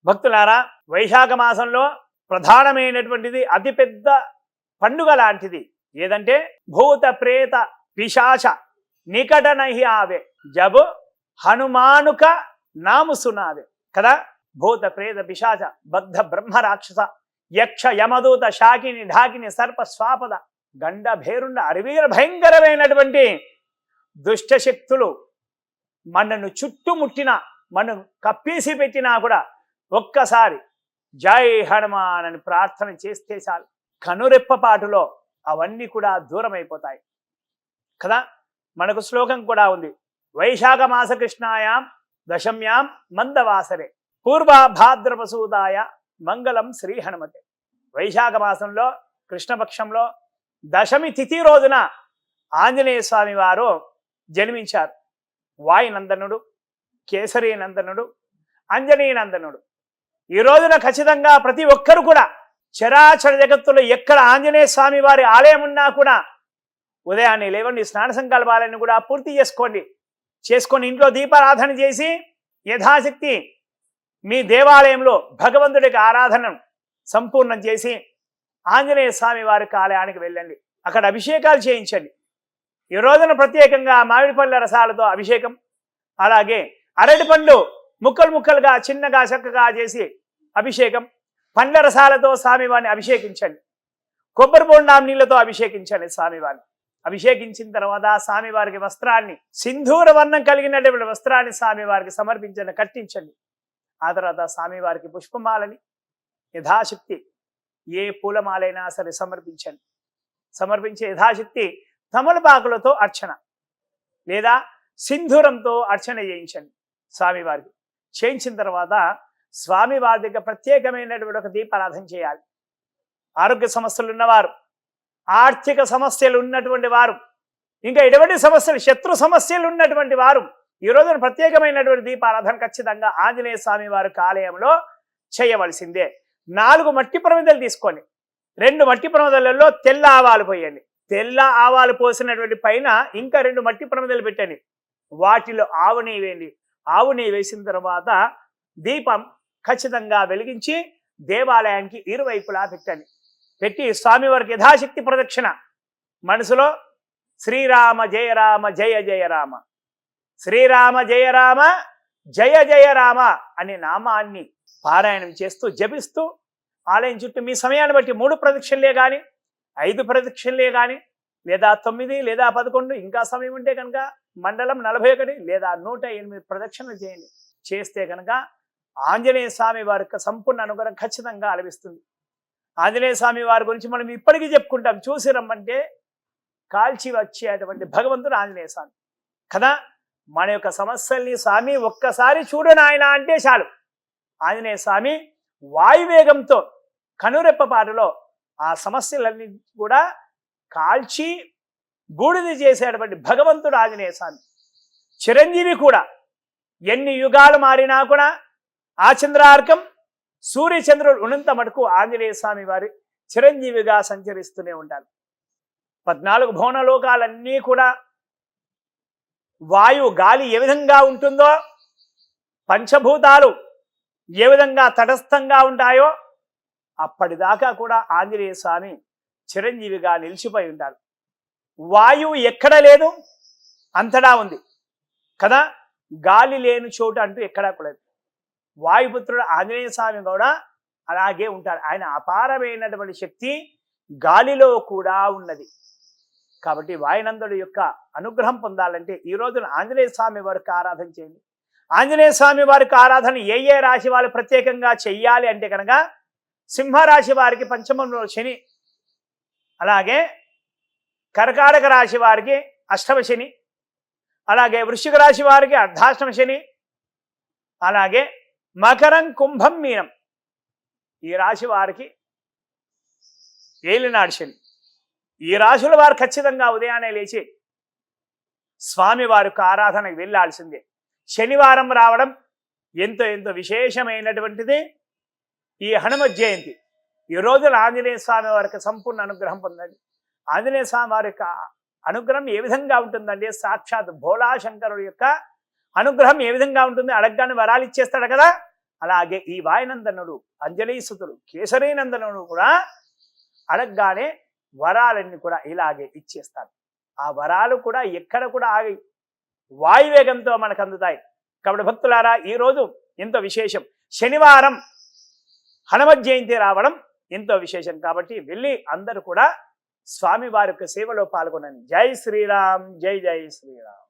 భక్తులారా, వైశాఖ మాసంలో ప్రధానమైనటువంటిది అతిపెద్ద పండుగ లాంటిది ఏదంటే భూత ప్రేత పిశాచ నికట నహి ఆవే జబ్ హనుమానుక నాము సునావే కదా. భూత ప్రేత పిశాచ బద్ధ బ్రహ్మ రాక్షస యక్ష యమదూత శాకిని ఢాకిని సర్ప స్వాపద గండ భేరుండ అరివీర భయంకరమైనటువంటి దుష్టశక్తులు మనను చుట్టుముట్టినా మనం కప్పేసి పెట్టినా కూడా ఒక్కసారి జై హనుమాన్ అని ప్రార్థన చేస్తే చాలు, కనురెప్పపాటులో అవన్నీ కూడా దూరం అయిపోతాయి కదా. మనకు శ్లోకం కూడా ఉంది, వైశాఖ మాస కృష్ణాయాం దశమ్యాం మందవాసరే పూర్వ భాద్రపసూదాయ మంగళం శ్రీ హనుమతే. వైశాఖ మాసంలో కృష్ణపక్షంలో దశమి తిథి రోజున ఆంజనేయ స్వామి వారు జన్మించారు. వాయునందనుడు, కేసరీ నందనుడు, అంజనీ నందనుడు. ఈ రోజున ఖచ్చితంగా ప్రతి ఒక్కరు కూడా చరాచర జగత్తులో ఎక్కడ ఆంజనేయ స్వామి వారి ఆలయం ఉన్నా కూడా ఉదయాన్నే లేవండి, స్నాన సంకల్పాలను కూడా పూర్తి చేసుకొని ఇంట్లో దీపారాధన చేసి యథాశక్తి మీ దేవాలయంలో భగవంతుడికి ఆరాధనను సంపూర్ణం చేసి ఆంజనేయ స్వామి వారి ఆలయానికి వెళ్ళండి, అక్కడ అభిషేకాలు చేయించండి. ఈ రోజున ప్రత్యేకంగా మామిడిపళ్ళ రసాలతో అభిషేకం, అలాగే అరటిపండు ముక్కలు ముక్కలుగా చిన్నగా చక్కగా చేసి అభిషేకం, పండ్ల రసాలతో స్వామివారిని అభిషేకించండి, కొబ్బరి బొండాం నీళ్లతో అభిషేకించండి. స్వామివారిని అభిషేకించిన తర్వాత స్వామివారికి వస్త్రాన్ని, సింధూర వర్ణం కలిగినటువంటి వస్త్రాన్ని స్వామివారికి సమర్పించండి, కట్టించండి. ఆ తర్వాత స్వామివారికి పుష్పమాలని యథాశక్తి ఏ పూలమాలైనా సరే సమర్పించే యథాశక్తి తమలపాకులతో అర్చన లేదా సింధూరంతో అర్చన చేయించండి. స్వామివారికి చేయించిన తర్వాత స్వామివారి దగ్గర ప్రత్యేకమైనటువంటి ఒక దీపారాధన చేయాలి. ఆరోగ్య సమస్యలు ఉన్నవారు, ఆర్థిక సమస్యలు ఉన్నటువంటి వారు, ఇంకా ఎటువంటి సమస్యలు, శత్రు సమస్యలు ఉన్నటువంటి వారు ఈ రోజున ప్రత్యేకమైనటువంటి దీపారాధన ఖచ్చితంగా ఆంజనేయ స్వామి వారి ఆలయంలో చేయవలసిందే. 4 మట్టి ప్రమిదలు తీసుకోండి, 2 మట్టి ప్రమిదలలో తెల్ల ఆవాలు పోయండి, తెల్ల ఆవాలు పోసినటువంటి పైన ఇంకా 2 మట్టి ప్రమిదలు పెట్టండి, వాటిలో ఆవు నెయ్యి వేయండి. ఆవు నెయ్యి వేసిన తర్వాత దీపం ఖచ్చితంగా వెలిగించి దేవాలయానికి ఇరువైపులా పెట్టి స్వామివారికి యథాశక్తి ప్రదక్షిణ మనసులో శ్రీరామ జయ రామ జయ జయ రామ, శ్రీరామ జయ రామ జయ జయ రామ అనే నామాన్ని పారాయణం చేస్తూ జపిస్తూ ఆలయం చుట్టూ మీ సమయాన్ని బట్టి 3 ప్రదక్షిణలే కానీ 5 ప్రదక్షిణలే కానీ లేదా 9 లేదా 11, ఇంకా సమయం ఉంటే కనుక మండలం 41 లేదా 108 ప్రదక్షిణలు చేయండి. చేస్తే కనుక ఆంజనేయ స్వామి వారి యొక్క సంపూర్ణ అనుగ్రహం ఖచ్చితంగా లభిస్తుంది. ఆంజనేయ స్వామి వారి గురించి మనం ఇప్పటికీ చెప్పుకుంటాం, చూసి రమ్మంటే కాల్చి వచ్చేటువంటి భగవంతుడు ఆంజనేయ స్వామి కదా. మన యొక్క సమస్యల్ని స్వామి ఒక్కసారి చూడు నాయన అంటే చాలు, ఆంజనేయ స్వామి వాయువేగంతో కనురెప్పపాటులో ఆ సమస్యలన్నీ కూడా కాల్చి బూడిద చేసేటువంటి భగవంతుడు ఆంజనేయ స్వామి. చిరంజీవి కూడా ఎన్ని యుగాలు మారినా కూడా ఆ చంద్రార్కం సూర్యచంద్రుడు ఉన్నంత మటుకు ఆంజనేయ స్వామి వారి చిరంజీవిగా సంచరిస్తూనే ఉంటారు. 14 భువన లోకాలన్నీ కూడా వాయు గాలి ఏ విధంగా ఉంటుందో, పంచభూతాలు ఏ విధంగా తటస్థంగా ఉంటాయో అప్పటిదాకా కూడా ఆంజనేయ స్వామి చిరంజీవిగా నిలిచిపోయి ఉంటారు. వాయువు ఎక్కడ లేదు, అంతటా ఉంది కదా. గాలి లేని చోటు అంటూ ఎక్కడా కూడా లేదు. వాయుపుత్రుడు ఆంజనేయ స్వామి కూడా అలాగే ఉంటారు. ఆయన అపారమైనటువంటి శక్తి గాలిలో కూడా ఉన్నది. కాబట్టి వాయునందుడి యొక్క అనుగ్రహం పొందాలంటే ఈ రోజున ఆంజనేయ స్వామి వారికి ఆరాధన చేయండి. ఆంజనేయ స్వామి వారికి ఆరాధన ఏ రాశి వాళ్ళు ప్రత్యేకంగా చెయ్యాలి అంటే కనుక సింహరాశి వారికి పంచమంలో శని, అలాగే కర్కాటక రాశి వారికి అష్టమ శని, అలాగే వృశ్చిక రాశి వారికి అర్ధాష్టమ శని, అలాగే మకరం కుంభం మీనం ఈ రాశి వారికి ఏలినాడు శని. ఈ రాశుల వారు ఖచ్చితంగా ఉదయాన్నే లేచి స్వామి వారికి ఆరాధనకు వెళ్ళాల్సిందే. శనివారం రావడం ఎంతో విశేషమైనటువంటిది ఈ హనుమత్ జయంతి. ఈ రోజున ఆంజనేయ స్వామి వారికి సంపూర్ణ అనుగ్రహం పొందండి. ఆంజనేయ స్వామి వారి యొక్క అనుగ్రహం ఏ విధంగా ఉంటుందంటే సాక్షాత్ భోళాశంకరుడు యొక్క అనుగ్రహం ఏ విధంగా ఉంటుంది, అడగగానే వరాలు ఇచ్చేస్తాడు కదా, అలాగే ఈ వాయునందనుడు, అంజలీసుతుడు, కేసరీనందనుడు కూడా అడగగానే వరాలన్నీ కూడా ఇలాగే ఇచ్చేస్తాడు. ఆ వరాలు కూడా ఎక్కడ కూడా ఆగి వాయువేగంతో మనకు అందుతాయి. కాబట్టి భక్తులారా, ఈరోజు ఎంతో విశేషం. శనివారం హనుమత్ జయంతి రావడం ఎంతో విశేషం. కాబట్టి వెళ్ళి అందరూ కూడా స్వామి వారి యొక్క సేవలో పాల్గొనండి. జై శ్రీరామ్, జై జై శ్రీరామ్.